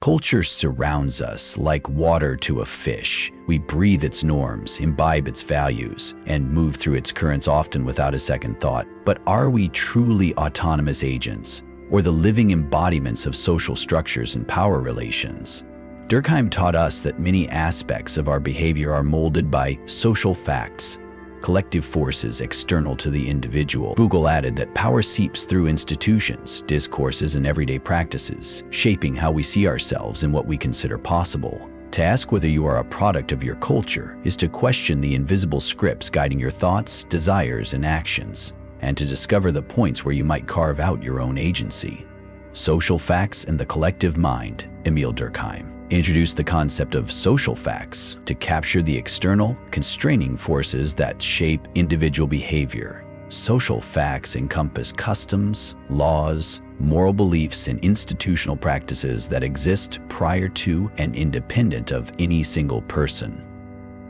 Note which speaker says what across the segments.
Speaker 1: Culture surrounds us like water to a fish. We breathe its norms, imbibe its values, and move through its currents often without a second thought. But are we truly autonomous agents, or the living embodiments of social structures and power relations? Durkheim taught us that many aspects of our behavior are molded by social facts, collective forces external to the individual. Foucault added that power seeps through institutions, discourses, and everyday practices, shaping how we see ourselves and what we consider possible. To ask whether you are a product of your culture is to question the invisible scripts guiding your thoughts, desires, and actions, and to discover the points where you might carve out your own agency. Social Facts and the Collective Mind, Emile Durkheim, introduced the concept of social facts to capture the external, constraining forces that shape individual behavior. Social facts encompass customs, laws, moral beliefs, and institutional practices that exist prior to and independent of any single person.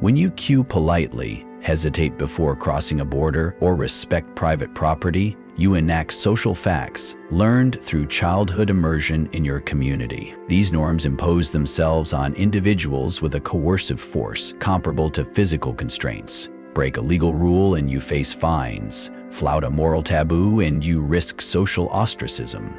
Speaker 1: When you queue politely, hesitate before crossing a border, or respect private property, you enact social facts learned through childhood immersion in your community. These norms impose themselves on individuals with a coercive force comparable to physical constraints. Break a legal rule and you face fines. Flout a moral taboo and you risk social ostracism.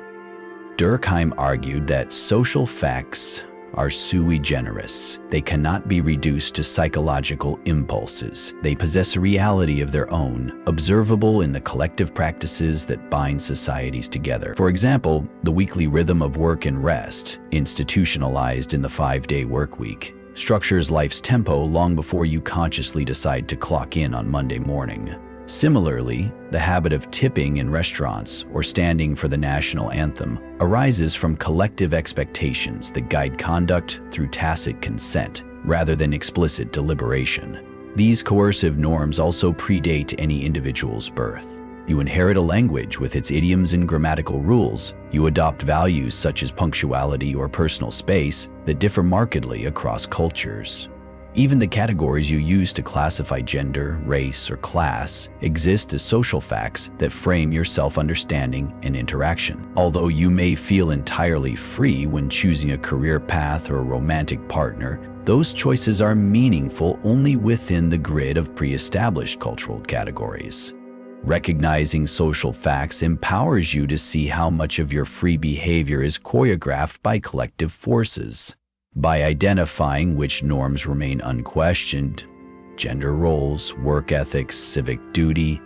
Speaker 1: Durkheim argued that social facts are sui generis. They cannot be reduced to psychological impulses. They possess a reality of their own, observable in the collective practices that bind societies together. For example, the weekly rhythm of work and rest, institutionalized in the 5-day work week, structures life's tempo long before you consciously decide to clock in on Monday morning. Similarly, the habit of tipping in restaurants or standing for the national anthem arises from collective expectations that guide conduct through tacit consent rather than explicit deliberation. These coercive norms also predate any individual's birth. You inherit a language with its idioms and grammatical rules. You adopt values such as punctuality or personal space that differ markedly across cultures. Even the categories you use to classify gender, race, or class exist as social facts that frame your self-understanding and interaction. Although you may feel entirely free when choosing a career path or a romantic partner, those choices are meaningful only within the grid of pre-established cultural categories. Recognizing social facts empowers you to see how much of your free behavior is choreographed by collective forces. By identifying which norms remain unquestioned, gender roles, work ethics, civic duty,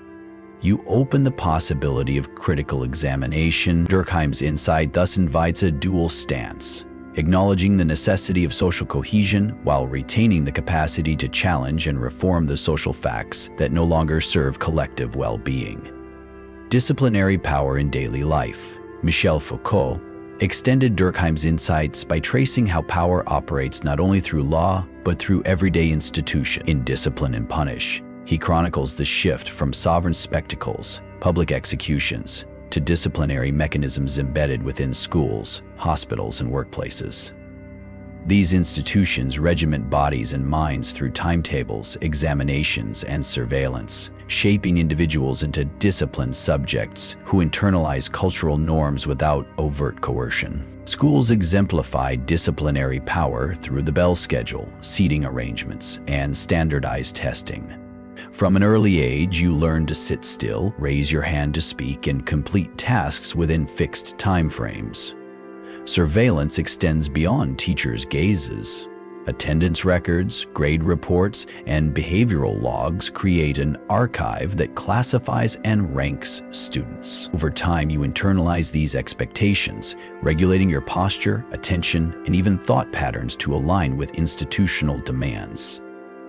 Speaker 1: you open the possibility of critical examination. Durkheim's insight thus invites a dual stance, acknowledging the necessity of social cohesion while retaining the capacity to challenge and reform the social facts that no longer serve collective well-being. Disciplinary power in daily life. Michel Foucault extended Durkheim's insights by tracing how power operates not only through law, but through everyday institution. In Discipline and Punish, he chronicles the shift from sovereign spectacles, public executions, to disciplinary mechanisms embedded within schools, hospitals, and workplaces. These institutions regiment bodies and minds through timetables, examinations, and surveillance, shaping individuals into disciplined subjects who internalize cultural norms without overt coercion. Schools exemplify disciplinary power through the bell schedule, seating arrangements, and standardized testing. From an early age, you learn to sit still, raise your hand to speak, and complete tasks within fixed timeframes. Surveillance extends beyond teachers' gazes. Attendance records, grade reports, and behavioral logs create an archive that classifies and ranks students. Over time, you internalize these expectations, regulating your posture, attention, and even thought patterns to align with institutional demands.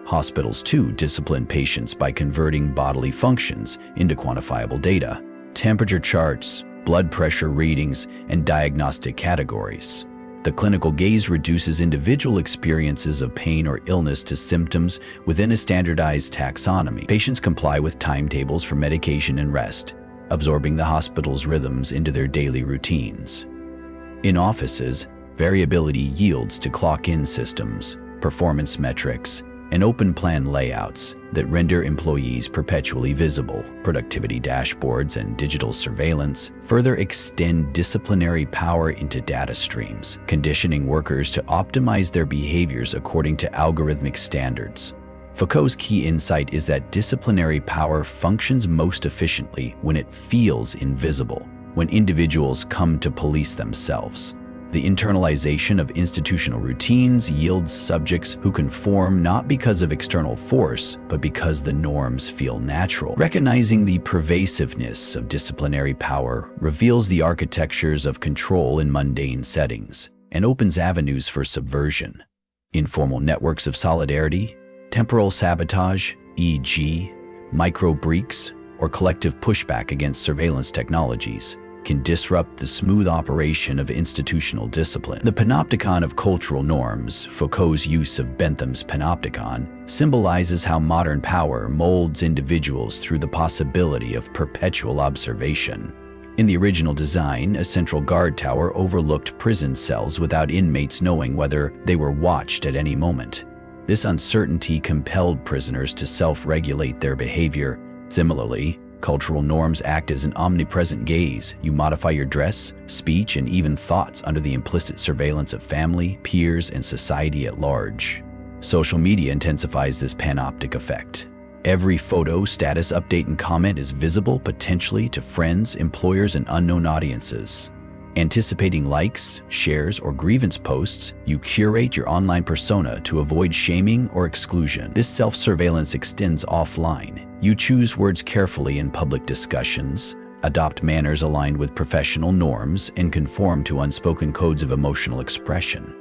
Speaker 1: Hospitals, too, discipline patients by converting bodily functions into quantifiable data. Temperature charts, blood pressure readings, and diagnostic categories. The clinical gaze reduces individual experiences of pain or illness to symptoms within a standardized taxonomy. Patients comply with timetables for medication and rest, absorbing the hospital's rhythms into their daily routines. In offices, variability yields to clock-in systems, performance metrics, and open plan layouts that render employees perpetually visible. Productivity dashboards and digital surveillance further extend disciplinary power into data streams, conditioning workers to optimize their behaviors according to algorithmic standards. Foucault's key insight is that disciplinary power functions most efficiently when it feels invisible, when individuals come to police themselves. The internalization of institutional routines yields subjects who conform not because of external force, but because the norms feel natural. Recognizing the pervasiveness of disciplinary power reveals the architectures of control in mundane settings and opens avenues for subversion. Informal networks of solidarity, temporal sabotage, e.g., micro-breaks, or collective pushback against surveillance technologies, can disrupt the smooth operation of institutional discipline. The Panopticon of cultural norms, Foucault's use of Bentham's Panopticon, symbolizes how modern power molds individuals through the possibility of perpetual observation. In the original design, a central guard tower overlooked prison cells without inmates knowing whether they were watched at any moment. This uncertainty compelled prisoners to self-regulate their behavior. Similarly, cultural norms act as an omnipresent gaze. You modify your dress, speech, and even thoughts under the implicit surveillance of family, peers, and society at large. Social media intensifies this panoptic effect. Every photo, status update, and comment is visible potentially to friends, employers, and unknown audiences. Anticipating likes, shares, or grievance posts, you curate your online persona to avoid shaming or exclusion. This self-surveillance extends offline. You choose words carefully in public discussions, adopt manners aligned with professional norms, and conform to unspoken codes of emotional expression.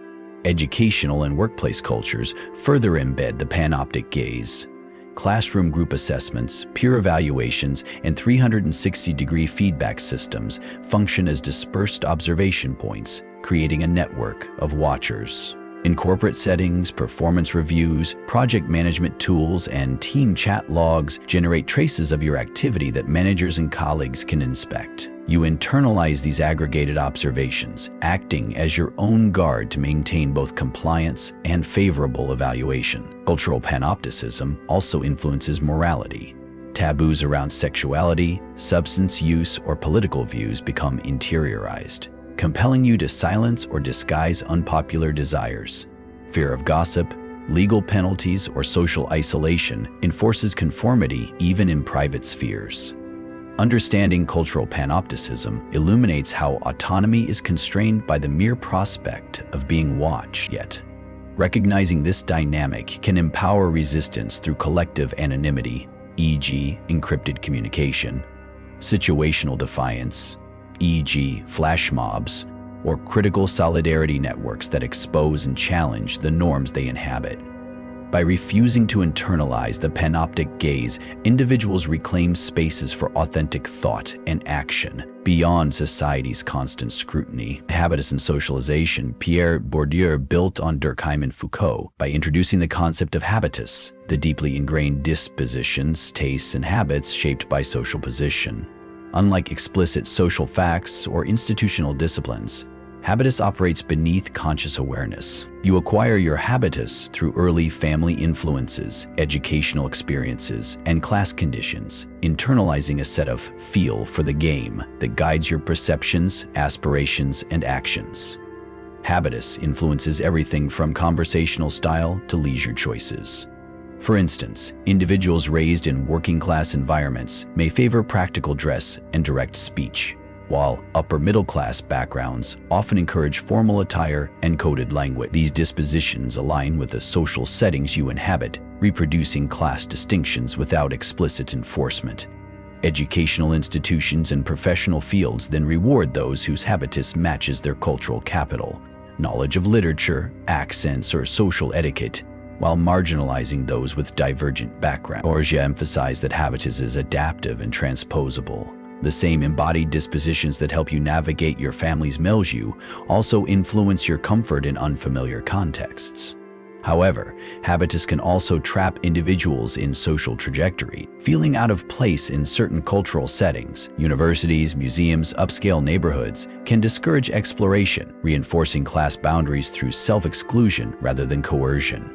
Speaker 1: Educational and workplace cultures further embed the panoptic gaze. Classroom group assessments, peer evaluations, and 360-degree feedback systems function as dispersed observation points, creating a network of watchers. In corporate settings, performance reviews, project management tools, and team chat logs generate traces of your activity that managers and colleagues can inspect. You internalize these aggregated observations, acting as your own guard to maintain both compliance and favorable evaluation. Cultural panopticism also influences morality. Taboos around sexuality, substance use, or political views become interiorized, compelling you to silence or disguise unpopular desires. Fear of gossip, legal penalties, or social isolation enforces conformity even in private spheres. Understanding cultural panopticism illuminates how autonomy is constrained by the mere prospect of being watched. Yet, recognizing this dynamic can empower resistance through collective anonymity, e.g., encrypted communication, situational defiance, e.g., flash mobs, or critical solidarity networks that expose and challenge the norms they inhabit. By refusing to internalize the panoptic gaze, individuals reclaim spaces for authentic thought and action beyond society's constant scrutiny. Habitus and Socialization, Bourdieu built on Durkheim and Foucault by introducing the concept of habitus, the deeply ingrained dispositions, tastes, and habits shaped by social position. Unlike explicit social facts or institutional disciplines, habitus operates beneath conscious awareness. You acquire your habitus through early family influences, educational experiences, and class conditions, internalizing a set of feel for the game that guides your perceptions, aspirations, and actions. Habitus influences everything from conversational style to leisure choices. For instance, individuals raised in working-class environments may favor practical dress and direct speech, while upper-middle-class backgrounds often encourage formal attire and coded language. These dispositions align with the social settings you inhabit, reproducing class distinctions without explicit enforcement. Educational institutions and professional fields then reward those whose habitus matches their cultural capital, knowledge of literature, accents, or social etiquette, while marginalizing those with divergent backgrounds. Bourdieu emphasized that habitus is adaptive and transposable. The same embodied dispositions that help you navigate your family's milieu also influence your comfort in unfamiliar contexts. However, habitus can also trap individuals in social trajectory. Feeling out of place in certain cultural settings, universities, museums, upscale neighborhoods, can discourage exploration, reinforcing class boundaries through self-exclusion rather than coercion.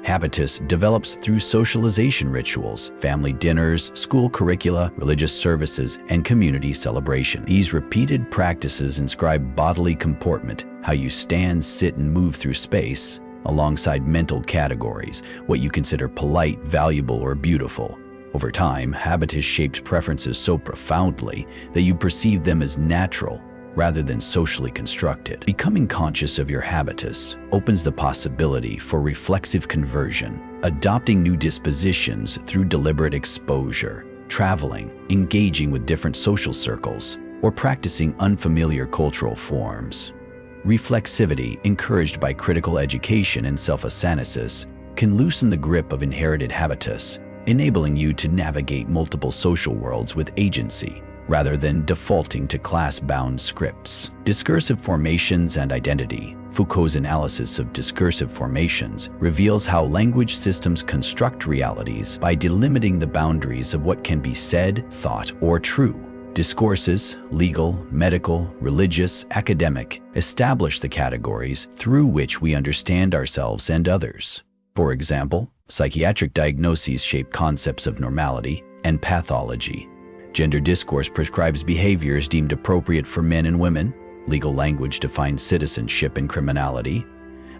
Speaker 1: Habitus develops through socialization rituals, family dinners, school curricula, religious services, and community celebration. These repeated practices inscribe bodily comportment, how you stand, sit, and move through space, alongside mental categories, what you consider polite, valuable, or beautiful. Over time, habitus shapes preferences so profoundly that you perceive them as natural rather than socially constructed. Becoming conscious of your habitus opens the possibility for reflexive conversion, adopting new dispositions through deliberate exposure, traveling, engaging with different social circles, or practicing unfamiliar cultural forms. Reflexivity, encouraged by critical education and self-analysis, can loosen the grip of inherited habitus, enabling you to navigate multiple social worlds with agency, rather than defaulting to class-bound scripts. Discursive formations and identity. Foucault's analysis of discursive formations reveals how language systems construct realities by delimiting the boundaries of what can be said, thought, or true. Discourses, legal, medical, religious, academic, establish the categories through which we understand ourselves and others. For example, psychiatric diagnoses shape concepts of normality and pathology. Gender discourse prescribes behaviors deemed appropriate for men and women. Legal language defines citizenship and criminality.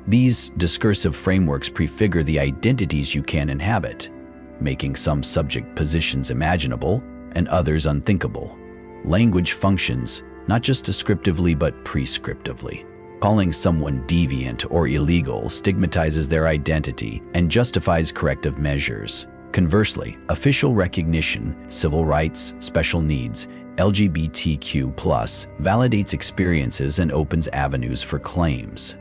Speaker 1: These discursive frameworks prefigure the identities you can inhabit, making some subject positions imaginable and others unthinkable. Language functions not just descriptively but prescriptively. Calling someone deviant or illegal stigmatizes their identity and justifies corrective measures. Conversely, official recognition, civil rights, special needs, LGBTQ+, validates experiences and opens avenues for claims.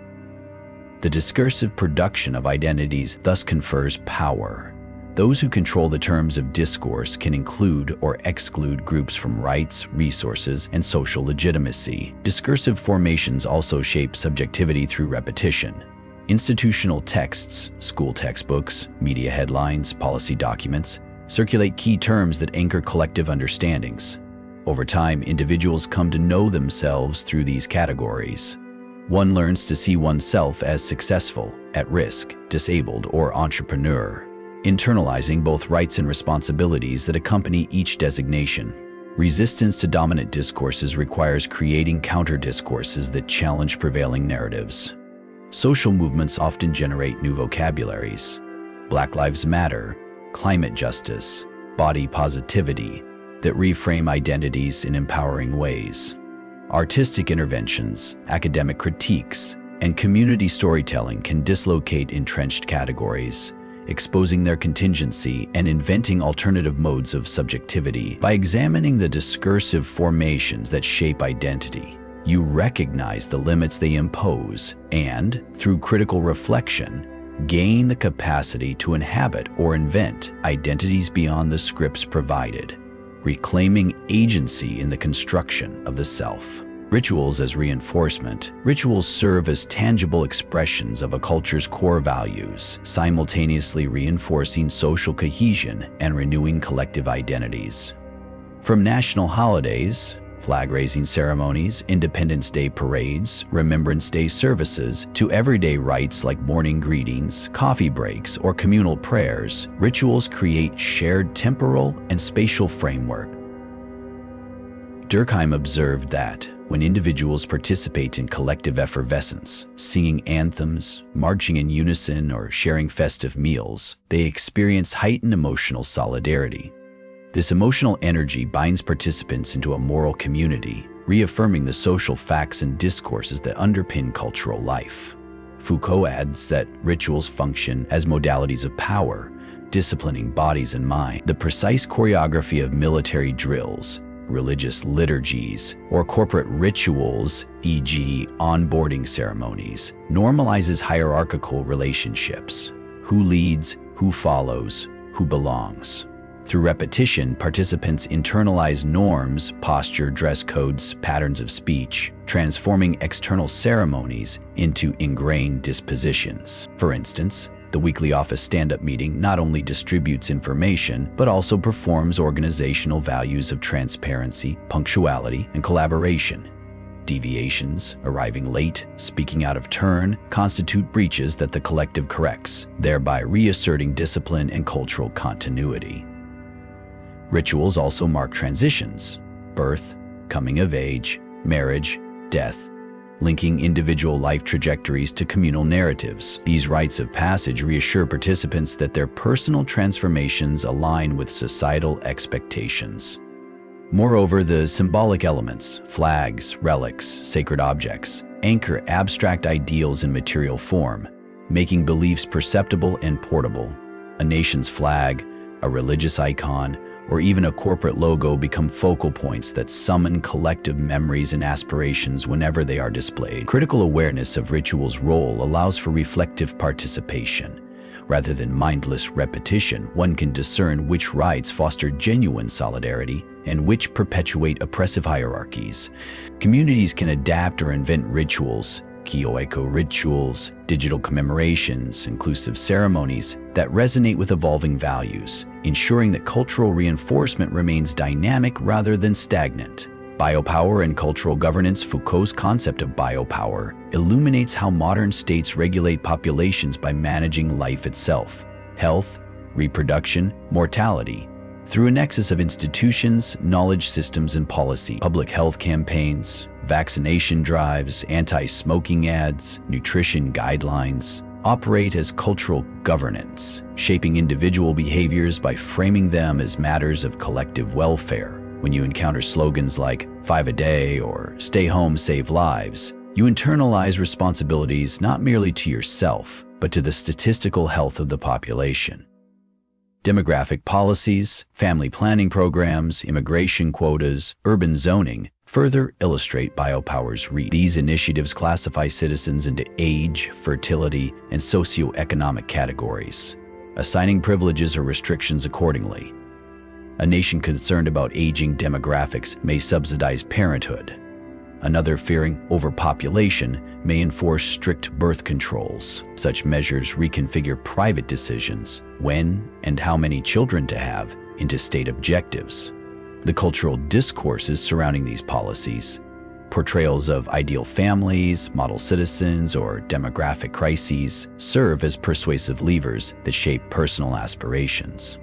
Speaker 1: The discursive production of identities thus confers power. Those who control the terms of discourse can include or exclude groups from rights, resources, and social legitimacy. Discursive formations also shape subjectivity through repetition. Institutional texts, school textbooks, media headlines, policy documents, circulate key terms that anchor collective understandings. Over time, individuals come to know themselves through these categories. One learns to see oneself as successful, at risk, disabled, or entrepreneur, internalizing both rights and responsibilities that accompany each designation. Resistance to dominant discourses requires creating counter-discourses that challenge prevailing narratives. Social movements often generate new vocabularies. Black Lives Matter, climate justice, body positivity, that reframe identities in empowering ways. Artistic interventions, academic critiques, and community storytelling can dislocate entrenched categories, exposing their contingency and inventing alternative modes of subjectivity. By examining the discursive formations that shape identity, you recognize the limits they impose and, through critical reflection, gain the capacity to inhabit or invent identities beyond the scripts provided, reclaiming agency in the construction of the self. Rituals as reinforcement. Rituals serve as tangible expressions of a culture's core values, simultaneously reinforcing social cohesion and renewing collective identities. From national holidays, flag-raising ceremonies, Independence Day parades, Remembrance Day services, to everyday rites like morning greetings, coffee breaks, or communal prayers, rituals create shared temporal and spatial framework. Durkheim observed that when individuals participate in collective effervescence, singing anthems, marching in unison, or sharing festive meals, they experience heightened emotional solidarity. This emotional energy binds participants into a moral community, reaffirming the social facts and discourses that underpin cultural life. Foucault adds that rituals function as modalities of power, disciplining bodies and mind. The precise choreography of military drills, religious liturgies, or corporate rituals, e.g., onboarding ceremonies, normalizes hierarchical relationships. Who leads, who follows, who belongs. Through repetition, participants internalize norms, posture, dress codes, patterns of speech, transforming external ceremonies into ingrained dispositions. For instance, the weekly office stand-up meeting not only distributes information, but also performs organizational values of transparency, punctuality, and collaboration. Deviations, arriving late, speaking out of turn, constitute breaches that the collective corrects, thereby reasserting discipline and cultural continuity. Rituals also mark transitions: birth, coming of age, marriage, death, linking individual life trajectories to communal narratives. These rites of passage reassure participants that their personal transformations align with societal expectations. Moreover, the symbolic elements, flags, relics, sacred objects, anchor abstract ideals in material form, making beliefs perceptible and portable. A nation's flag, a religious icon, or even a corporate logo become focal points that summon collective memories and aspirations whenever they are displayed. Critical awareness of rituals' role allows for reflective participation. Rather than mindless repetition, one can discern which rites foster genuine solidarity and which perpetuate oppressive hierarchies. Communities can adapt or invent rituals, kyoeko rituals, digital commemorations, inclusive ceremonies that resonate with evolving values, ensuring that cultural reinforcement remains dynamic rather than stagnant. Biopower and cultural governance. Foucault's concept of biopower illuminates how modern states regulate populations by managing life itself: health, reproduction, mortality. Through a nexus of institutions, knowledge systems, and policy, public health campaigns, vaccination drives, anti-smoking ads, nutrition guidelines operate as cultural governance, shaping individual behaviors by framing them as matters of collective welfare. When you encounter slogans like 5 a day or stay home, save lives, you internalize responsibilities not merely to yourself, but to the statistical health of the population. Demographic policies, family planning programs, immigration quotas, urban zoning further illustrate biopower's reach. These initiatives classify citizens into age, fertility, and socioeconomic categories, assigning privileges or restrictions accordingly. A nation concerned about aging demographics may subsidize parenthood. Another, fearing overpopulation, may enforce strict birth controls. Such measures reconfigure private decisions, when and how many children to have, into state objectives. The cultural discourses surrounding these policies, portrayals of ideal families, model citizens, or demographic crises, serve as persuasive levers that shape personal aspirations.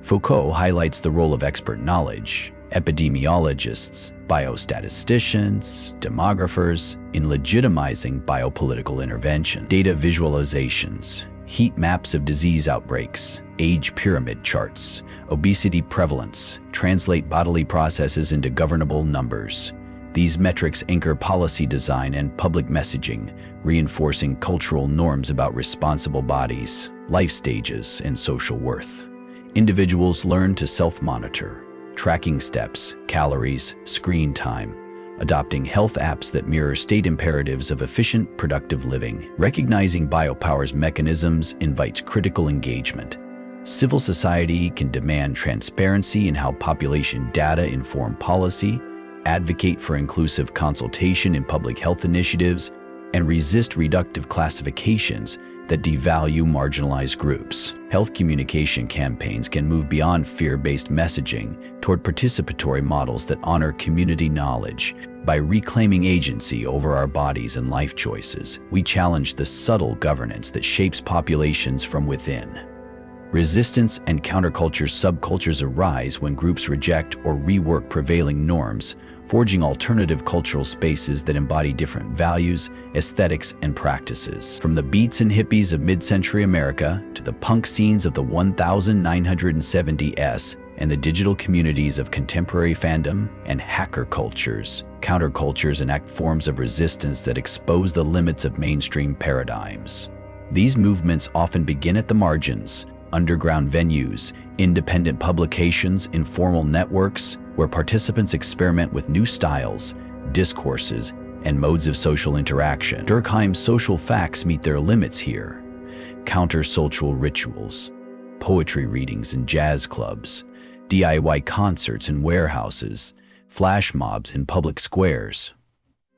Speaker 1: Foucault highlights the role of expert knowledge, epidemiologists, biostatisticians, demographers, in legitimizing biopolitical intervention. Data visualizations, heat maps of disease outbreaks, age pyramid charts, obesity prevalence, translate bodily processes into governable numbers. These metrics anchor policy design and public messaging, reinforcing cultural norms about responsible bodies, life stages, and social worth. Individuals learn to self-monitor, tracking steps, calories, screen time, adopting health apps that mirror state imperatives of efficient, productive living. Recognizing biopower's mechanisms invites critical engagement. Civil society can demand transparency in how population data inform policy, advocate for inclusive consultation in public health initiatives, and resist reductive classifications that devalue marginalized groups. Health communication campaigns can move beyond fear-based messaging toward participatory models that honor community knowledge. By reclaiming agency over our bodies and life choices, we challenge the subtle governance that shapes populations from within. Resistance and counterculture subcultures arise when groups reject or rework prevailing norms, forging alternative cultural spaces that embody different values, aesthetics, and practices. From the beats and hippies of mid-century America to the punk scenes of the 1970s and the digital communities of contemporary fandom and hacker cultures, countercultures enact forms of resistance that expose the limits of mainstream paradigms. These movements often begin at the margins, underground venues, independent publications, informal networks, where participants experiment with new styles, discourses, and modes of social interaction. Durkheim's social facts meet their limits here. Counter-social rituals, poetry readings in jazz clubs, DIY concerts in warehouses, flash mobs in public squares.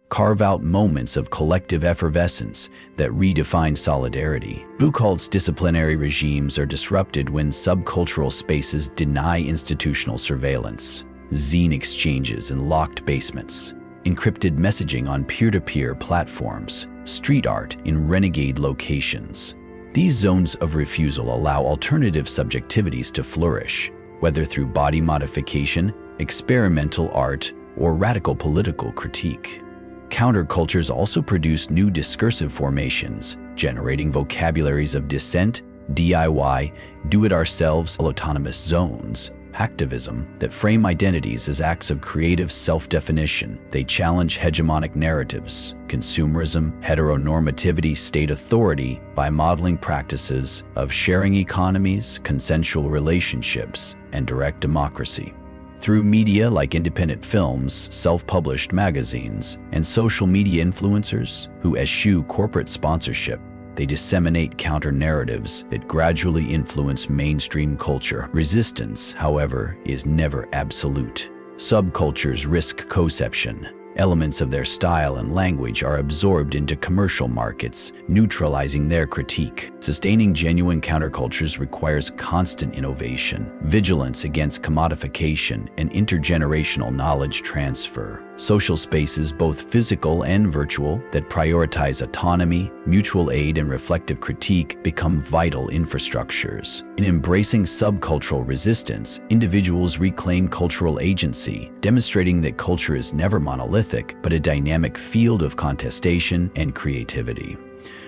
Speaker 1: Carve out moments of collective effervescence that redefine solidarity. Foucault's disciplinary regimes are disrupted when subcultural spaces deny institutional surveillance. Zine exchanges in locked basements, encrypted messaging on peer-to-peer platforms, street art in renegade locations. These zones of refusal allow alternative subjectivities to flourish, whether through body modification, experimental art, or radical political critique. Countercultures also produce new discursive formations, generating vocabularies of dissent, DIY, do-it-ourselves, autonomous zones, hacktivism that frame identities as acts of creative self-definition. They challenge hegemonic narratives, consumerism, heteronormativity, state authority by modeling practices of sharing economies, consensual relationships, and direct democracy. Through media like independent films, self-published magazines, and social media influencers who eschew corporate sponsorship, they disseminate counter-narratives that gradually influence mainstream culture. Resistance, however, is never absolute. Subcultures risk coception. Elements of their style and language are absorbed into commercial markets, neutralizing their critique. Sustaining genuine countercultures requires constant innovation, vigilance against commodification, and intergenerational knowledge transfer. Social spaces, both physical and virtual, that prioritize autonomy, mutual aid, and reflective critique become vital infrastructures. In embracing subcultural resistance, individuals reclaim cultural agency, demonstrating that culture is never monolithic, but a dynamic field of contestation and creativity.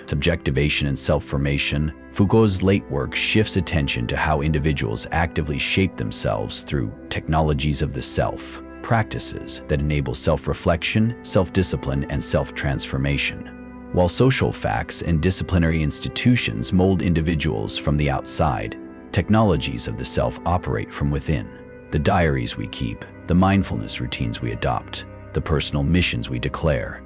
Speaker 1: Subjectivation and Self-Formation, Foucault's late work shifts attention to how individuals actively shape themselves through technologies of the self, practices that enable self-reflection, self-discipline, and self-transformation. While social facts and disciplinary institutions mold individuals from the outside, technologies of the self operate from within. The diaries we keep, the mindfulness routines we adopt, the personal missions we declare.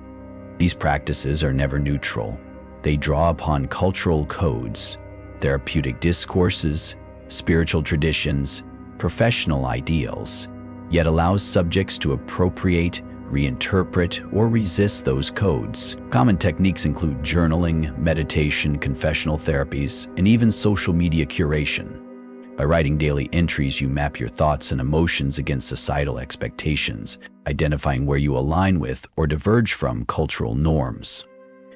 Speaker 1: These practices are never neutral. They draw upon cultural codes, therapeutic discourses, spiritual traditions, professional ideals, yet allows subjects to appropriate, reinterpret, or resist those codes. Common techniques include journaling, meditation, confessional therapies, and even social media curation. By writing daily entries, you map your thoughts and emotions against societal expectations, identifying where you align with or diverge from cultural norms.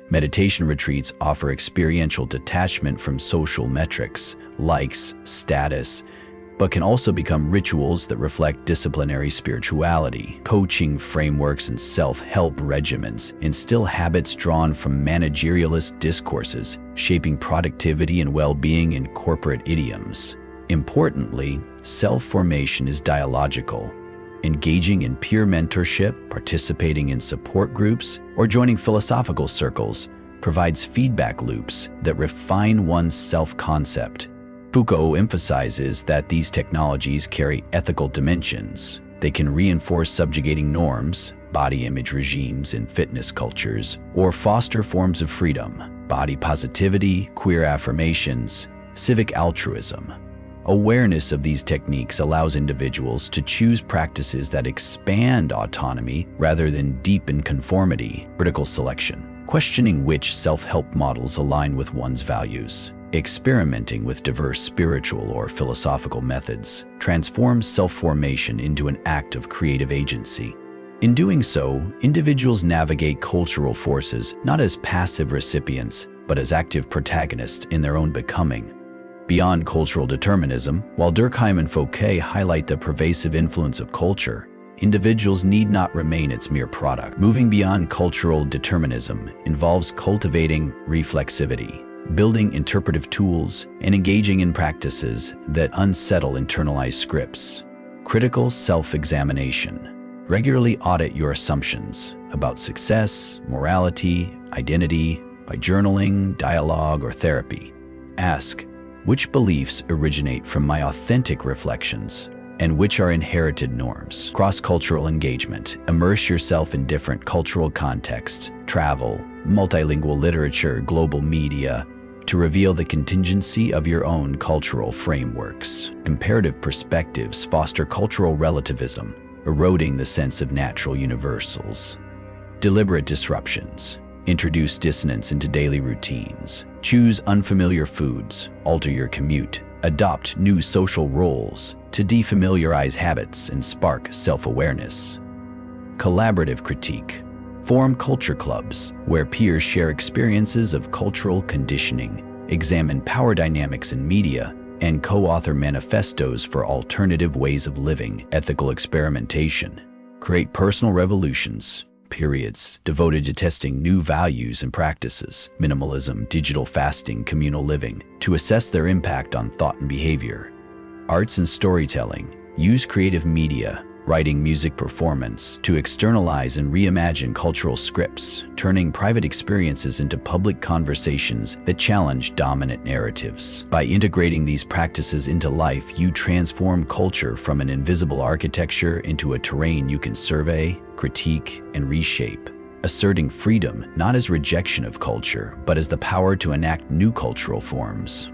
Speaker 1: Meditation retreats offer experiential detachment from social metrics, likes, status, but can also become rituals that reflect disciplinary spirituality. Coaching frameworks and self-help regimens instill habits drawn from managerialist discourses, shaping productivity and well-being in corporate idioms. Importantly, self-formation is dialogical. Engaging in peer mentorship, participating in support groups, or joining philosophical circles provides feedback loops that refine one's self-concept. Foucault emphasizes that these technologies carry ethical dimensions. They can reinforce subjugating norms, body image regimes in fitness cultures, or foster forms of freedom, body positivity, queer affirmations, civic altruism. Awareness of these techniques allows individuals to choose practices that expand autonomy rather than deepen conformity. Critical selection, questioning which self-help models align with one's values. Experimenting with diverse spiritual or philosophical methods transforms self-formation into an act of creative agency. In doing so, individuals navigate cultural forces not as passive recipients, but as active protagonists in their own becoming. Beyond cultural determinism, while Durkheim and Foucault highlight the pervasive influence of culture, individuals need not remain its mere product. Moving beyond cultural determinism involves cultivating reflexivity, building interpretive tools, and engaging in practices that unsettle internalized scripts. Critical self-examination. Regularly audit your assumptions about success, morality, identity by journaling, dialogue, or therapy. Ask, which beliefs originate from my authentic reflections, and which are inherited norms? Cross-cultural engagement. Immerse yourself in different cultural contexts, travel, multilingual literature, global media, to reveal the contingency of your own cultural frameworks. Comparative perspectives foster cultural relativism, eroding the sense of natural universals. Deliberate disruptions. Introduce dissonance into daily routines. Choose unfamiliar foods, alter your commute, adopt new social roles to defamiliarize habits and spark self-awareness. Collaborative critique. Form culture clubs, where peers share experiences of cultural conditioning, examine power dynamics in media, and co-author manifestos for alternative ways of living. Ethical experimentation. Create personal revolutions, periods, devoted to testing new values and practices, minimalism, digital fasting, communal living, to assess their impact on thought and behavior. Arts and storytelling. Use creative media, writing, music, performance, to externalize and reimagine cultural scripts, turning private experiences into public conversations that challenge dominant narratives. By integrating these practices into life, you transform culture from an invisible architecture into a terrain you can survey, critique, and reshape, asserting freedom not as rejection of culture, but as the power to enact new cultural forms.